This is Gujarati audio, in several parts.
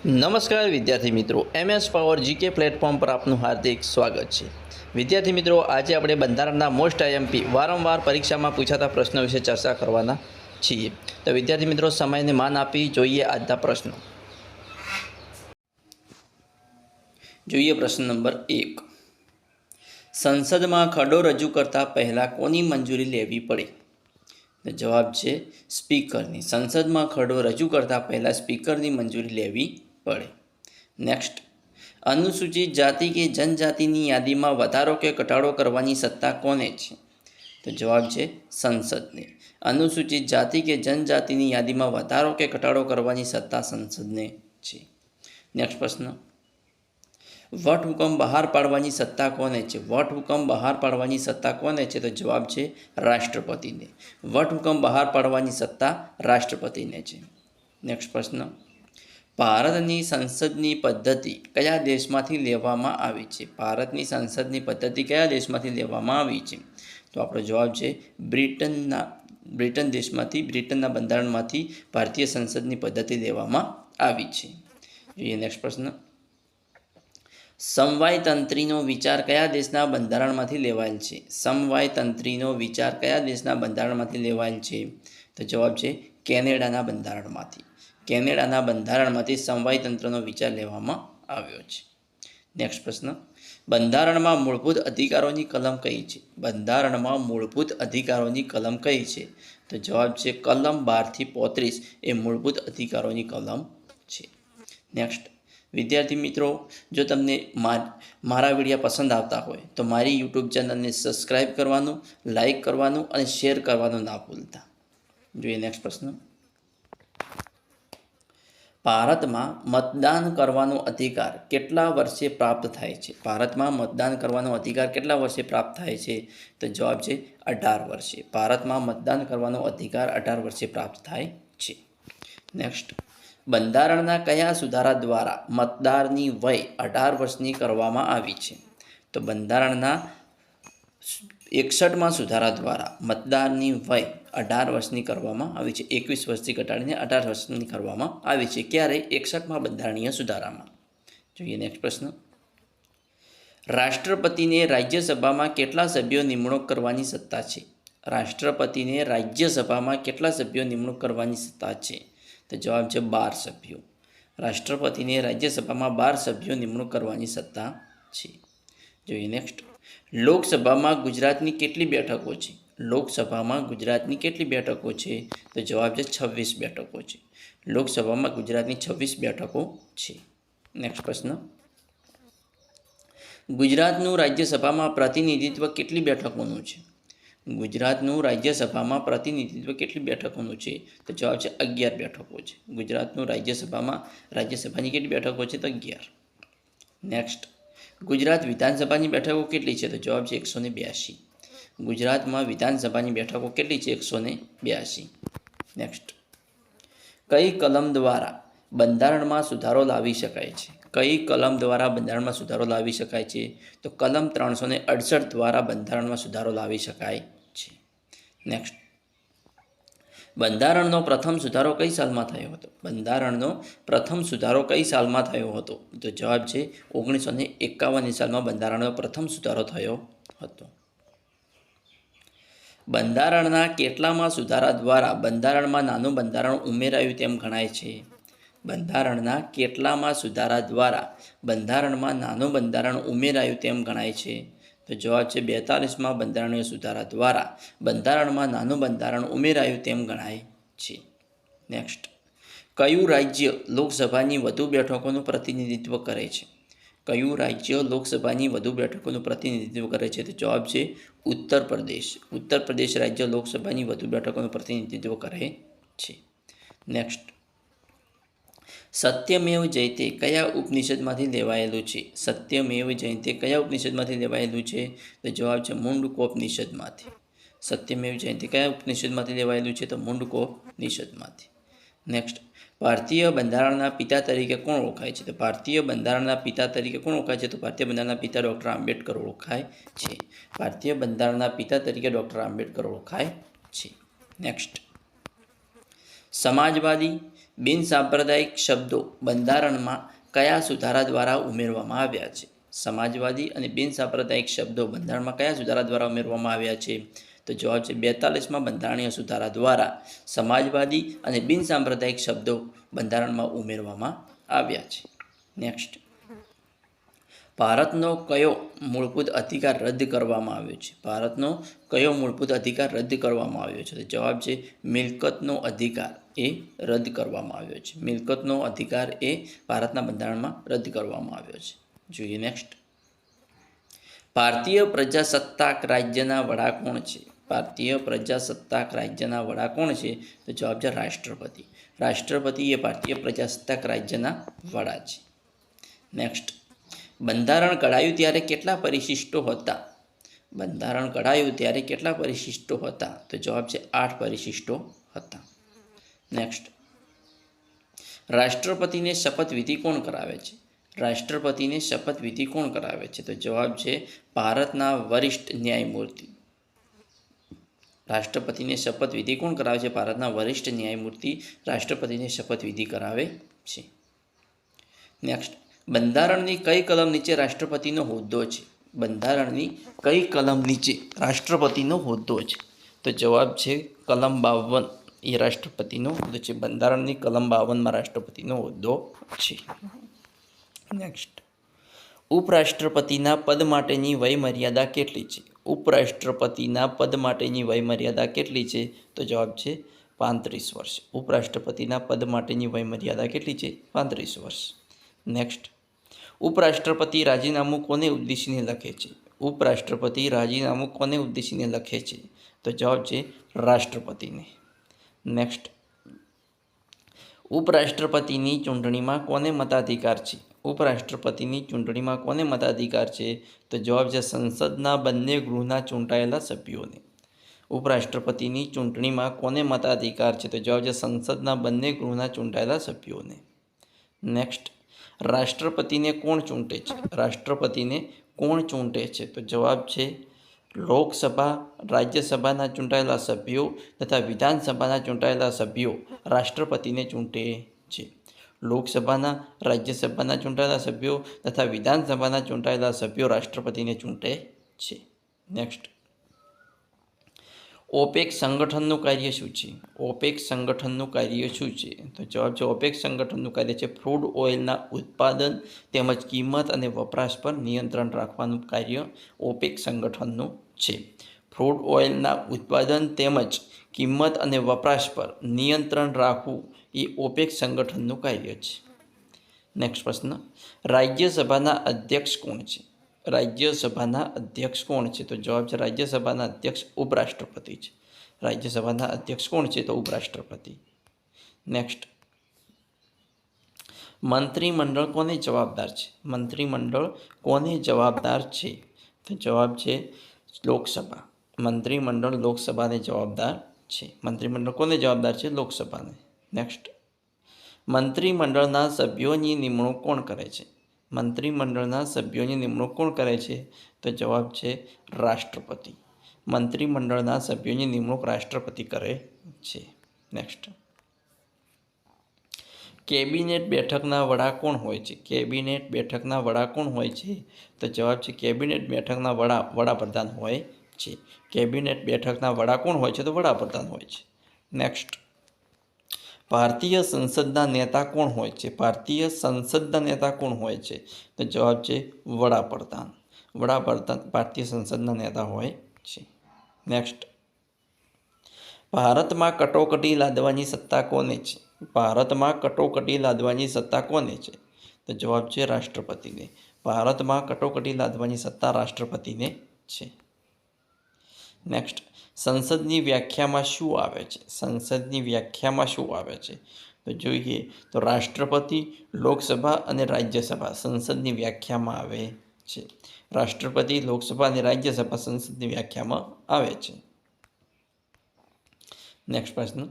નમસ્કાર વિદ્યાર્થી મિત્રો, MS પાવર GK પ્લેટફોર્મ પર આપનું હાર્દિક સ્વાગત છે। વિદ્યાર્થી મિત્રો, આજે આપણે બંધારણના મોસ્ટ IMP વારંવાર પરીક્ષામાં પૂછાતા પ્રશ્નો વિશે ચર્ચા કરવાના છીએ। તો વિદ્યાર્થી મિત્રો, સમયને માન આપી જોઈએ આજના પ્રશ્નો। જોઈએ પ્રશ્ન નંબર 1। સંસદમાં ખરડો રજૂ કરતા પહેલાં કોની મંજૂરી લેવી પડે? તો જવાબ છે સ્પીકરની। સંસદમાં ખરડો રજૂ કરતા પહેલાં સ્પીકરની મંજૂરી લેવી પડે। નેક્સ્ટ, અનુસૂચિત જાતિ કે જનજાતિની યાદીમાં વધારો કે ઘટાડો કરવાની સત્તા કોને છે? તો જવાબ છે સંસદને। અનુસૂચિત જાતિ કે જનજાતિની યાદીમાં વધારો કે ઘટાડો કરવાની સત્તા સંસદને છે। નેક્સ્ટ પ્રશ્ન, વટહુકમ બહાર પાડવાની સત્તા કોને છે? વટહુકમ બહાર પાડવાની સત્તા કોને છે? તો જવાબ છે રાષ્ટ્રપતિને। વટહુકમ બહાર પાડવાની સત્તા રાષ્ટ્રપતિને છે। નેક્સ્ટ પ્રશ્ન, ભારતની સંસદની પદ્ધતિ કયા દેશમાંથી લેવામાં આવી છે? ભારતની સંસદની પદ્ધતિ કયા દેશમાંથી લેવામાં આવી છે? તો આપણો જવાબ છે બ્રિટન દેશમાંથી, બ્રિટનના બંધારણમાંથી ભારતીય સંસદની પદ્ધતિ લેવામાં આવી છે। જોઈએ નેક્સ્ટ પ્રશ્ન, સમવાયતંત્રીનો વિચાર કયા દેશના બંધારણમાંથી લેવાયેલ છે? સમવાયતંત્રીનો વિચાર કયા દેશના બંધારણમાંથી લેવાયેલ છે? તો જવાબ છે કેનેડાના બંધારણમાંથી। કેનેડાના બંધારણમાંથી સમવાયતંત્રનો વિચાર લેવામાં આવ્યો છે। નેક્સ્ટ પ્રશ્ન, બંધારણમાં મૂળભૂત અધિકારોની કલમ કઈ છે? બંધારણમાં મૂળભૂત અધિકારોની કલમ કઈ છે? તો જવાબ છે કલમ 12 થી 35 એ મૂળભૂત અધિકારોની કલમ છે। નેક્સ્ટ, વિદ્યાર્થી મિત્રો, જો તમને મારા વિડીયો પસંદ આવતા હોય તો મારી યુટ્યુબ ચેનલને સબસ્ક્રાઈબ કરવાનું, લાઈક કરવાનું અને શેર કરવાનું ના ભૂલતા। જોઈએ નેક્સ્ટ પ્રશ્ન, ભારતમાં મતદાન કરવાનો અધિકાર કેટલા વર્ષે પ્રાપ્ત થાય છે? ભારતમાં મતદાન કરવાનો અધિકાર કેટલા વર્ષે પ્રાપ્ત થાય છે? તો જવાબ છે 18 વર્ષે। ભારતમાં મતદાન કરવાનો અધિકાર 18 વર્ષે પ્રાપ્ત થાય છે। નેક્સ્ટ, બંધારણના કયા સુધારા દ્વારા મતદારની વય 18 વર્ષની કરવામાં આવી છે? તો બંધારણના 61માં સુધારા દ્વારા મતદારની વય 18 વર્ષની કરવામાં આવી છે। 21 વર્ષથી ઘટાડીને 18 વર્ષની કરવામાં આવી છે। ક્યારે? 61માં બંધારણીય સુધારામાં। જોઈએ નેક્સ્ટ પ્રશ્ન, રાષ્ટ્રપતિને રાજ્યસભામાં કેટલા સભ્યો નિમણૂક કરવાની સત્તા છે? રાષ્ટ્રપતિને રાજ્યસભામાં કેટલા સભ્યો નિમણૂક કરવાની સત્તા છે? તો જવાબ છે 12 સભ્યો। રાષ્ટ્રપતિને રાજ્યસભામાં 12 સભ્યો નિમણૂક કરવાની સત્તા છે। જોઈએ નેક્સ્ટ, લોકસભામાં ગુજરાતની કેટલી બેઠકો છે? લોકસભામાં ગુજરાતની કેટલી બેઠકો છે? તો જવાબ છે 26 બેઠકો છે। લોકસભામાં ગુજરાતની 26 બેઠકો છે। નેક્સ્ટ પ્રશ્ન, ગુજરાતનું રાજ્યસભામાં પ્રતિનિધિત્વ કેટલી બેઠકોનું છે? ગુજરાતનું રાજ્યસભામાં પ્રતિનિધિત્વ કેટલી બેઠકોનું છે? તો જવાબ છે 11 બેઠકો છે। ગુજરાતનું રાજ્યસભાની કેટલી બેઠકો છે? તો 11। નેક્સ્ટ, ગુજરાત વિધાનસભાની બેઠકો કેટલી છે? તો જવાબ છે 182। ગુજરાતમાં વિધાનસભાની બેઠકો કેટલી છે? 182। નેક્સ્ટ, કઈ કલમ દ્વારા બંધારણમાં સુધારો લાવી શકાય છે? કઈ કલમ દ્વારા બંધારણમાં સુધારો લાવી શકાય છે? તો કલમ 368 દ્વારા બંધારણમાં સુધારો લાવી શકાય છે। નેક્સ્ટ, બંધારણનો પ્રથમ સુધારો કઈ સાલમાં થયો હતો? બંધારણનો પ્રથમ સુધારો કઈ સાલમાં થયો હતો? તો જવાબ છે 1951ની સાલમાં બંધારણનો પ્રથમ સુધારો થયો હતો। બંધારણના કેટલામાં સુધારા દ્વારા બંધારણમાં નાનું બંધારણ ઉમેરાયું તેમ ગણાય છે? બંધારણના કેટલામાં સુધારા દ્વારા બંધારણમાં નાનું બંધારણ ઉમેરાયું તેમ ગણાય છે? તો જવાબ છે 42માં બંધારણીય સુધારા દ્વારા બંધારણમાં નાનું બંધારણ ઉમેરાયું તેમ ગણાય છે। નેક્સ્ટ, કયું રાજ્ય લોકસભાની વધુ બેઠકોનું પ્રતિનિધિત્વ કરે છે? કયું રાજ્ય લોકસભાની વધુ બેઠકોનું પ્રતિનિધિત્વ કરે છે? તો જવાબ છે ઉત્તર પ્રદેશ। ઉત્તર પ્રદેશ રાજ્ય લોકસભાની વધુ બેઠકોનું પ્રતિનિધિત્વ કરે છે। નેક્સ્ટ, સત્યમેવ જયતે કયા ઉપનિષદમાંથી લેવાયેલું છે? સત્યમેવ જયતે કયા ઉપનિષદમાંથી લેવાયેલું છે? તો જવાબ છે મુંડકોપનિષદમાંથી। સત્યમેવ જયતે કયા ઉપનિષદમાંથી લેવાયેલું છે? તો મુંડકોપનિષદમાંથી। નેક્સ્ટ, ભારતીય બંધારણના પિતા તરીકે કોણ ઓળખાય છે? તો ભારતીય બંધારણના પિતા તરીકે કોણ ઓળખાય છે? તો ભારતીય બંધારણના પિતા ડૉક્ટર આંબેડકર ઓળખાય છે। ભારતીય બંધારણના પિતા તરીકે ડૉક્ટર આંબેડકર ઓળખાય છે। નેક્સ્ટ, સમાજવાદી, બિનસાંપ્રદાયિક શબ્દો બંધારણમાં કયા સુધારા દ્વારા ઉમેરવામાં આવ્યા છે? સમાજવાદી અને બિનસાંપ્રદાયિક શબ્દો બંધારણમાં કયા સુધારા દ્વારા ઉમેરવામાં આવ્યા છે? તો જવાબ છે 42માં બંધારણીય સુધારા દ્વારા સમાજવાદી અને બિનસાંપ્રદાયિક શબ્દો બંધારણમાં ઉમેરવામાં આવ્યા છે. નેક્સ્ટ, ભારતનો કયો મૂળભૂત અધિકાર રદ કરવામાં આવ્યો છે? ભારતનો કયો મૂળભૂત અધિકાર રદ કરવામાં આવ્યો છે? તો જવાબ છે મિલકતનો અધિકાર એ રદ કરવામાં આવ્યો છે. મિલકતનો અધિકાર એ ભારતના બંધારણમાં રદ કરવામાં આવ્યો છે. જોઈએ નેક્સ્ટ, ભારતીય પ્રજાસત્તાક રાજ્યના વડા કોણ છે? ભારતીય પ્રજાસત્તાક રાજ્યના વડા કોણ છે? તો જવાબ છે રાષ્ટ્રપતિ. રાષ્ટ્રપતિ એ ભારતીય પ્રજાસત્તાક રાજ્યના વડા છે. નેક્સ્ટ, બંધારણ ઘડાયું ત્યારે કેટલા પરિશિષ્ટો હતા? બંધારણ ઘડાયું ત્યારે કેટલા પરિશિષ્ટો હતા? તો જવાબ છે 8 પરિશિષ્ટો હતા. નેક્સ્ટ, રાષ્ટ્રપતિને શપથવિધિ કોણ કરાવે છે? રાષ્ટ્રપતિને શપથવિધિ કોણ કરાવે છે? તો જવાબ છે ભારતના વરિષ્ઠ ન્યાયમૂર્તિ. રાષ્ટ્રપતિને શપથવિધિ કોણ કરાવે છે? ભારતના વરિષ્ઠ ન્યાયમૂર્તિ રાષ્ટ્રપતિને શપથવિધિ કરાવે છે. નેક્સ્ટ, બંધારણની કઈ કલમ નીચે રાષ્ટ્રપતિનો હોદ્દો છે? બંધારણની કઈ કલમ નીચે રાષ્ટ્રપતિનો હોદ્દો છે? તો જવાબ છે કલમ 52 એ રાષ્ટ્રપતિનો હોદ્દો છે. બંધારણની કલમ 52માં રાષ્ટ્રપતિનો હોદ્દો છે. નેક્સ્ટ, ઉપરાષ્ટ્રપતિના પદ માટેની વય મર્યાદા કેટલી છે? ઉપરાષ્ટ્રપતિના પદ માટેની વય મર્યાદા કેટલી છે? તો જવાબ છે 35 વર્ષ. ઉપરાષ્ટ્રપતિના પદ માટેની વય મર્યાદા કેટલી છે? 35 વર્ષ. નેક્સ્ટ, ઉપરાષ્ટ્રપતિ રાજીનામું કોને ઉદ્દેશીને લખે છે? ઉપરાષ્ટ્રપતિ રાજીનામું કોને ઉદ્દેશીને લખે છે? તો જવાબ છે રાષ્ટ્રપતિને. નેક્સ્ટ, ઉપરાષ્ટ્રપતિની ચૂંટણીમાં કોને મતાધિકાર છે? ઉપરાષ્ટ્રપતિની ચૂંટણીમાં કોને મતાધિકાર છે? તો જવાબ છે સંસદના બંને ગૃહના ચૂંટાયેલા સભ્યોને. ઉપરાષ્ટ્રપતિની ચૂંટણીમાં કોને મતાધિકાર છે? તો જવાબ છે સંસદના બંને ગૃહના ચૂંટાયેલા સભ્યોને. નેક્સ્ટ, રાષ્ટ્રપતિને કોણ ચૂંટે છે? રાષ્ટ્રપતિને કોણ ચૂંટે છે? તો જવાબ છે લોકસભા, રાજ્યસભાના ચૂંટાયેલા સભ્યો તથા વિધાનસભાના ચૂંટાયેલા સભ્યો રાષ્ટ્રપતિને ચૂંટે છે. લોકસભાના, રાજ્યસભાના ચૂંટાયેલા સભ્યો તથા વિધાનસભાના ચૂંટાયેલા સભ્યો રાષ્ટ્રપતિને ચૂંટે છે. નેક્સ્ટ, ઓપેક સંગઠનનું કાર્ય શું છે? ઓપેક સંગઠનનું કાર્ય શું છે? તો જવાબ છે ઓપેક સંગઠનનું કાર્ય છે ક્રૂડ ઓઇલના ઉત્પાદન તેમજ કિંમત અને વપરાશ પર નિયંત્રણ રાખવાનું કાર્ય ઓપેક સંગઠનનું છે. ક્રૂડ ઓઇલના ઉત્પાદન તેમજ કિંમત અને વપરાશ પર નિયંત્રણ રાખવું એ ઓપેક સંગઠનનું કાર્ય છે. નેક્સ્ટ પ્રશ્ન, રાજ્યસભાના અધ્યક્ષ કોણ છે? રાજ્યસભાના અધ્યક્ષ કોણ છે? તો જવાબ છે રાજ્યસભાના અધ્યક્ષ ઉપરાષ્ટ્રપતિ છે. રાજ્યસભાના અધ્યક્ષ કોણ છે? તો ઉપરાષ્ટ્રપતિ. નેક્સ્ટ, મંત્રીમંડળ કોને જવાબદાર છે? મંત્રીમંડળ કોને જવાબદાર છે? તો જવાબ છે લોકસભા. મંત્રીમંડળ લોકસભાને જવાબદાર છે. મંત્રીમંડળ કોને જવાબદાર છે? લોકસભાને. નેક્સ્ટ, મંત્રીમંડળના સભ્યોની નિમણૂક કોણ કરે છે? મંત્રીમંડળના સભ્યોની નિમણૂક કોણ કરે છે? તો જવાબ છે રાષ્ટ્રપતિ. મંત્રીમંડળના સભ્યોની નિમણૂક રાષ્ટ્રપતિ કરે છે. નેક્સ્ટ, કેબિનેટ બેઠકના વડા કોણ હોય છે? કેબિનેટ બેઠકના વડા કોણ હોય છે? તો જવાબ છે કેબિનેટ બેઠકના વડાપ્રધાન હોય છે. કેબિનેટ બેઠકના વડા કોણ હોય છે? તો વડાપ્રધાન હોય છે. નેક્સ્ટ, ભારતીય સંસદના નેતા કોણ હોય છે? ભારતીય સંસદના નેતા કોણ હોય છે? તો જવાબ છે વડાપ્રધાન. વડાપ્રધાન ભારતીય સંસદના નેતા હોય છે. નેક્સ્ટ, ભારતમાં કટોકટી લાદવાની સત્તા કોને છે? ભારતમાં કટોકટી લાદવાની સત્તા કોને છે? તો જવાબ છે રાષ્ટ્રપતિને. ભારતમાં કટોકટી લાદવાની સત્તા રાષ્ટ્રપતિને છે. નેક્સ્ટ, સંસદની વ્યાખ્યામાં શું આવે છે? સંસદની વ્યાખ્યામાં શું આવે છે? તો જોઈએ તો રાષ્ટ્રપતિ, લોકસભા અને રાજ્યસભા સંસદની વ્યાખ્યામાં આવે છે. રાષ્ટ્રપતિ, લોકસભા અને રાજ્યસભા સંસદની વ્યાખ્યામાં આવે છે. નેક્સ્ટ પ્રશ્ન,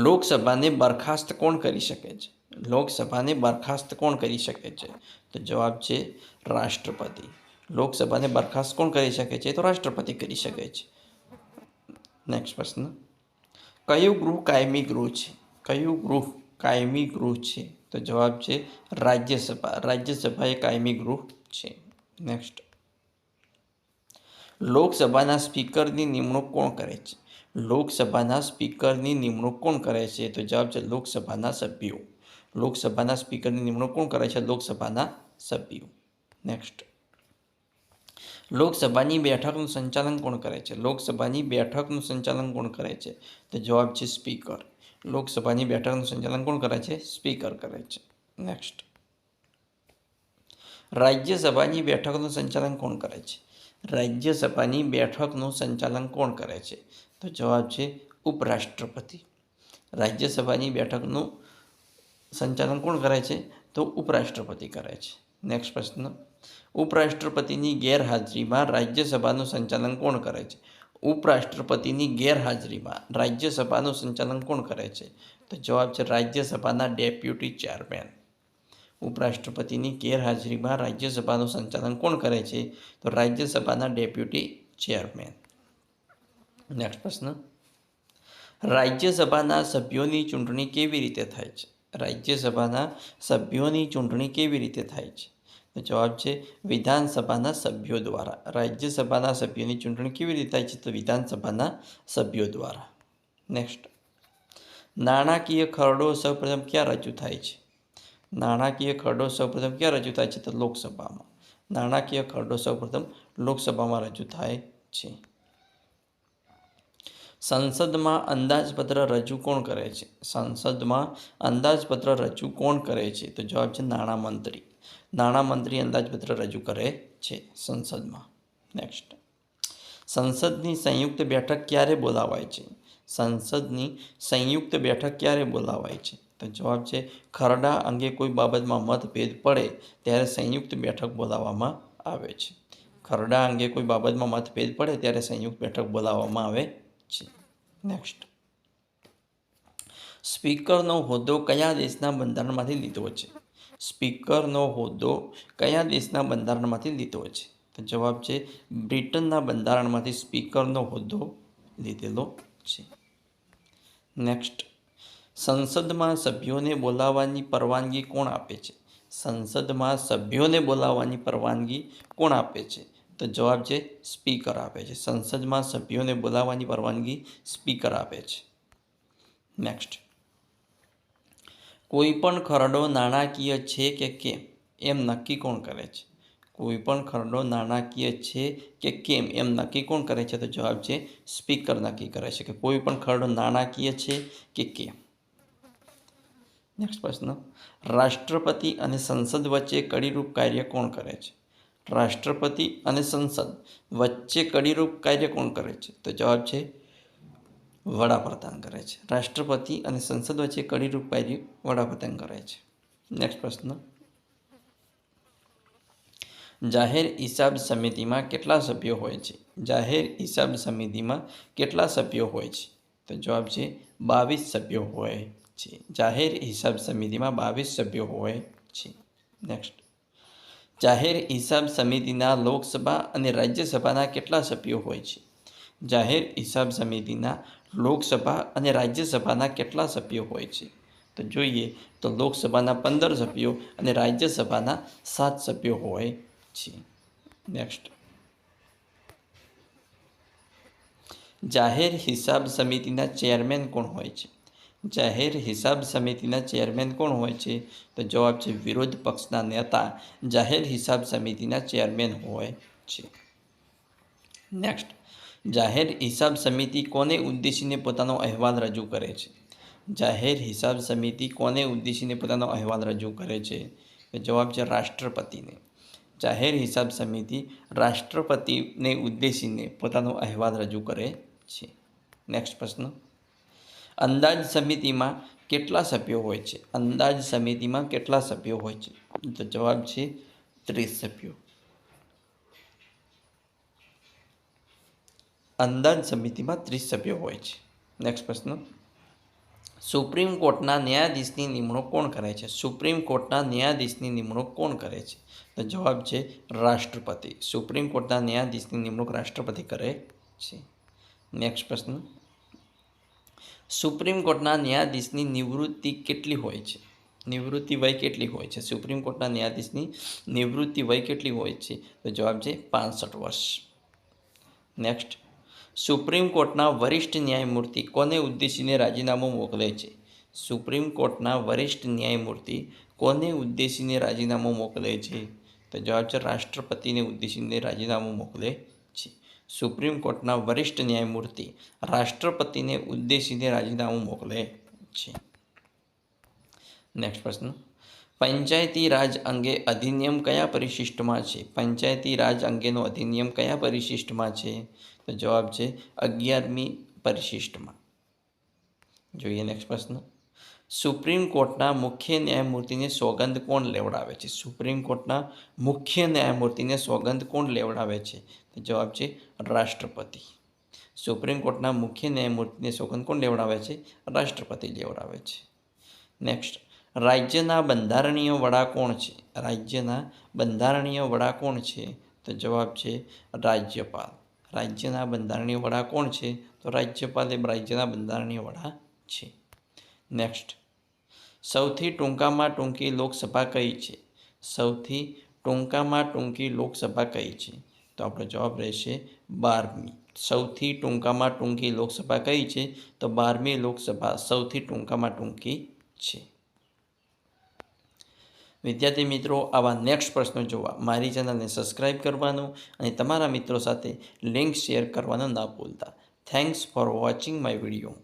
લોકસભાને બરખાસ્ત કોણ કરી શકે છે? લોકસભાને બરખાસ્ત કોણ કરી શકે છે? તો જવાબ છે રાષ્ટ્રપતિ. લોકસભાને બરખાસ્ત કોણ કરી શકે છે? તો રાષ્ટ્રપતિ કરી શકે છે. નેક્સ્ટ પ્રશ્ન, કયું ગૃહ કાયમી ગૃહ છે? કયું ગૃહ કાયમી ગૃહ છે? તો જવાબ છે રાજ્યસભા. રાજ્યસભા એ કાયમી ગૃહ છે. નેક્સ્ટ, લોકસભાના સ્પીકરની નિમણૂક કોણ કરે છે? લોકસભાના સ્પીકરની નિમણૂક કોણ કરે છે? તો જવાબ છે લોકસભાના સભ્યો. લોકસભાના સ્પીકરની નિમણૂક કોણ કરે છે? લોકસભાના સભ્યો. નેક્સ્ટ, લોકસભાની બેઠકનું સંચાલન કોણ કરે છે? લોકસભાની બેઠકનું સંચાલન કોણ કરે છે? તો જવાબ છે સ્પીકર. લોકસભાની બેઠકનું સંચાલન કોણ કરે છે? સ્પીકર કરે છે. નેક્સ્ટ, રાજ્યસભાની બેઠકનું સંચાલન કોણ કરે છે? રાજ્યસભાની બેઠકનું સંચાલન કોણ કરે છે? તો જવાબ છે ઉપરાષ્ટ્રપતિ. રાજ્યસભાની બેઠકનું સંચાલન કોણ કરે છે? તો ઉપરાષ્ટ્રપતિ કરે છે. નેક્સ્ટ પ્રશ્ન, ઉપરાષ્ટ્રપતિની ગેરહાજરીમાં રાજ્યસભાનું સંચાલન કોણ કરે છે? ઉપરાષ્ટ્રપતિની ગેરહાજરીમાં રાજ્યસભાનું સંચાલન કોણ કરે છે? તો જવાબ છે રાજ્યસભાના ડેપ્યુટી ચેરમેન. ઉપરાષ્ટ્રપતિની ગેરહાજરીમાં રાજ્યસભાનું સંચાલન કોણ કરે છે? તો રાજ્યસભાના ડેપ્યુટી ચેરમેન. નેક્સ્ટ પ્રશ્ન, રાજ્યસભાના સભ્યોની ચૂંટણી કેવી રીતે થાય છે? રાજ્યસભાના સભ્યોની ચૂંટણી કેવી રીતે થાય છે? તો જવાબ છે વિધાનસભાના સભ્યો દ્વારા. રાજ્યસભાના સભ્યોની ચૂંટણી કેવી રીતે થાય છે? તો વિધાનસભાના સભ્યો દ્વારા. નેક્સ્ટ, નાણાકીય ખરડો સૌપ્રથમ ક્યાં રજૂ થાય છે? નાણાકીય ખરડો સૌપ્રથમ ક્યાં રજૂ થાય છે? તો લોકસભામાં. નાણાકીય ખરડો સૌપ્રથમ લોકસભામાં રજૂ થાય છે. સંસદમાં અંદાજપત્ર રજૂ કોણ કરે છે? સંસદમાં અંદાજપત્ર રજૂ કોણ કરે છે? તો જવાબ છે નાણામંત્રી. નાણામંત્રી અંદાજપત્ર રજૂ કરે છે સંસદમાં. નેક્સ્ટ, સંસદની સંયુક્ત બેઠક ક્યારે બોલાવાય છે? સંસદની સંયુક્ત બેઠક ક્યારે બોલાવાય છે? તો જવાબ છે ખરડા અંગે કોઈ બાબતમાં મતભેદ પડે ત્યારે સંયુક્ત બેઠક બોલાવવામાં આવે છે. ખરડા અંગે કોઈ બાબતમાં મતભેદ પડે ત્યારે સંયુક્ત બેઠક બોલાવવામાં આવે છે. નેક્સ્ટ, સ્પીકરનો હોદ્દો કયા દેશના બંધારણમાંથી લીધો છે? સ્પીકરનો હોદ્દો કયા દેશના બંધારણમાંથી લીધો છે? તો જવાબ છે બ્રિટનના બંધારણમાંથી સ્પીકરનો હોદ્દો લીધેલો છે. નેક્સ્ટ, સંસદમાં સભ્યોને બોલાવવાની પરવાનગી કોણ આપે છે? સંસદમાં સભ્યોને બોલાવવાની પરવાનગી કોણ આપે છે? તો જવાબ છે સ્પીકર આપે છે. સંસદમાં સભ્યોને બોલાવવાની પરવાનગી સ્પીકર આપે છે. નેક્સ્ટ, કોઈ પણ ખરડો નાણાકીય છે કે કેમ એમ નક્કી કોણ કરે છે? કોઈ પણ ખરડો નાણાકીય છે કે કેમ એમ નક્કી કોણ કરે છે? તો જવાબ છે સ્પીકર નક્કી કરે છે કે કોઈ પણ ખરડો નાણાકીય છે કે કેમ. નેક્સ્ટ પ્રશ્ન, રાષ્ટ્રપતિ અને સંસદ વચ્ચે કડીરૂપ કાર્ય કોણ કરે છે? રાષ્ટ્રપતિ અને સંસદ વચ્ચે કડીરૂપ કાર્ય કોણ કરે છે? તો જવાબ છે વડાપ્રધાન કરે છે. રાષ્ટ્રપતિ અને સંસદ વચ્ચે કડીરૂપ કાર્ય વડાપ્રધાન કરે છે. નેક્સ્ટ પ્રશ્ન, જાહેર હિસાબ સમિતિમાં કેટલા સભ્યો હોય છે? જાહેર હિસાબ સમિતિમાં કેટલા સભ્યો હોય છે? તો જવાબ છે 22 સભ્યો હોય છે. જાહેર હિસાબ સમિતિમાં 22 સભ્યો હોય છે. નેક્સ્ટ, જાહેર હિસાબ સમિતિના લોકસભા અને રાજ્યસભાના કેટલા સભ્યો હોય છે? જાહેર હિસાબ સમિતિના લોકસભા અને રાજ્યસભાના કેટલા સભ્યો હોય છે? તો જોઈએ તો લોકસભાના 15 સભ્યો અને રાજ્યસભાના 7 સભ્યો હોય છે. નેક્સ્ટ, જાહેર હિસાબ સમિતિના ચેરમેન કોણ હોય છે? જાહેર હિસાબ સમિતિના ચેરમેન કોણ હોય છે? તો જવાબ છે વિરોધ પક્ષના નેતા જાહેર હિસાબ સમિતિના ચેરમેન હોય છે. નેક્સ્ટ, જાહેર હિસાબ સમિતિ કોને ઉદ્દેશીને પોતાનો અહેવાલ રજૂ કરે છે? જાહેર હિસાબ સમિતિ કોને ઉદ્દેશીને પોતાનો અહેવાલ રજૂ કરે છે? તો જવાબ છે રાષ્ટ્રપતિને. જાહેર હિસાબ સમિતિ રાષ્ટ્રપતિને ઉદ્દેશીને પોતાનો અહેવાલ રજૂ કરે છે. નેક્સ્ટ પ્રશ્ન, અંદાજ સમિતિમાં કેટલા સભ્યો હોય છે? અંદાજ સમિતિમાં કેટલા સભ્યો હોય છે? તો જવાબ છે 30 સભ્યો. અંદાજ સમિતિમાં 30 સભ્યો હોય છે. નેક્સ્ટ પ્રશ્ન, સુપ્રીમ કોર્ટના ન્યાયાધીશની નિમણૂક કોણ કરે છે? સુપ્રીમ કોર્ટના ન્યાયાધીશની નિમણૂક કોણ કરે છે? તો જવાબ છે રાષ્ટ્રપતિ. સુપ્રીમ કોર્ટના ન્યાયાધીશની નિમણૂક રાષ્ટ્રપતિ કરે છે. નેક્સ્ટ પ્રશ્ન, સુપ્રીમ કોર્ટના ન્યાયાધીશની નિવૃત્તિ કેટલી હોય છે? નિવૃત્તિ વય કેટલી હોય છે? સુપ્રીમ કોર્ટના ન્યાયાધીશની નિવૃત્તિ વય કેટલી હોય છે? તો જવાબ છે 65 વર્ષ. નેક્સ્ટ, સુપ્રીમ કોર્ટના વરિષ્ઠ ન્યાયમૂર્તિ કોને ઉદ્દેશીને રાજીનામું મોકલે છે? સુપ્રીમ કોર્ટના વરિષ્ઠ ન્યાયમૂર્તિ કોને ઉદ્દેશીને રાજીનામું મોકલે છે? તો જવાબ છે રાષ્ટ્રપતિને ઉદ્દેશીને રાજીનામું મોકલે છે. સુપ્રીમ કોર્ટના વરિષ્ઠ ન્યાયમૂર્તિ રાષ્ટ્રપતિને ઉદ્દેશીને રાજીનામું મોકલે છે. નેક્સ્ટ પ્રશ્ન, પંચાયતી રાજ અંગે અધિનિયમ કયા પરિશિષ્ટમાં છે? પંચાયતી રાજ અંગેનો અધિનિયમ કયા પરિશિષ્ટમાં છે? તો જવાબ છે 11મી પરિશિષ્ટમાં. જોઈએ નેક્સ્ટ પ્રશ્ન, સુપ્રીમ કોર્ટના મુખ્ય ન્યાયમૂર્તિને સોગંદ કોણ લેવડાવે છે? સુપ્રીમ કોર્ટના મુખ્ય ન્યાયમૂર્તિને સોગંદ કોણ લેવડાવે છે? તો જવાબ છે રાષ્ટ્રપતિ. સુપ્રીમ કોર્ટના મુખ્ય ન્યાયમૂર્તિને સોગંદ કોણ લેવડાવે છે? રાષ્ટ્રપતિ લેવડાવે છે. નેક્સ્ટ, રાજ્યના બંધારણીય વડા કોણ છે? રાજ્યના બંધારણીય વડા કોણ છે? તો જવાબ છે રાજ્યપાલ. રાજ્યના બંધારણીય વડા કોણ છે? તો રાજ્યપાલ એ રાજ્યના બંધારણીય વડા છે. નેક્સ્ટ, સૌથી ટૂંકામાં ટૂંકી લોકસભા કઈ છે? સૌથી ટૂંકામાં ટૂંકી લોકસભા કઈ છે? તો આપણો જવાબ રહેશે 12મી. સૌથી ટૂંકામાં ટૂંકી લોકસભા કઈ છે? તો 12મી લોકસભા સૌથી ટૂંકામાં ટૂંકી છે. વિદ્યાર્થી મિત્રો, આવા નેક્સ્ટ પ્રશ્નો જોવા મારી ચેનલને સબસ્ક્રાઈબ કરવાનું અને તમારા મિત્રો સાથે લિંક શેર કરવાનું ના ભૂલતા. Thanks for watching my video.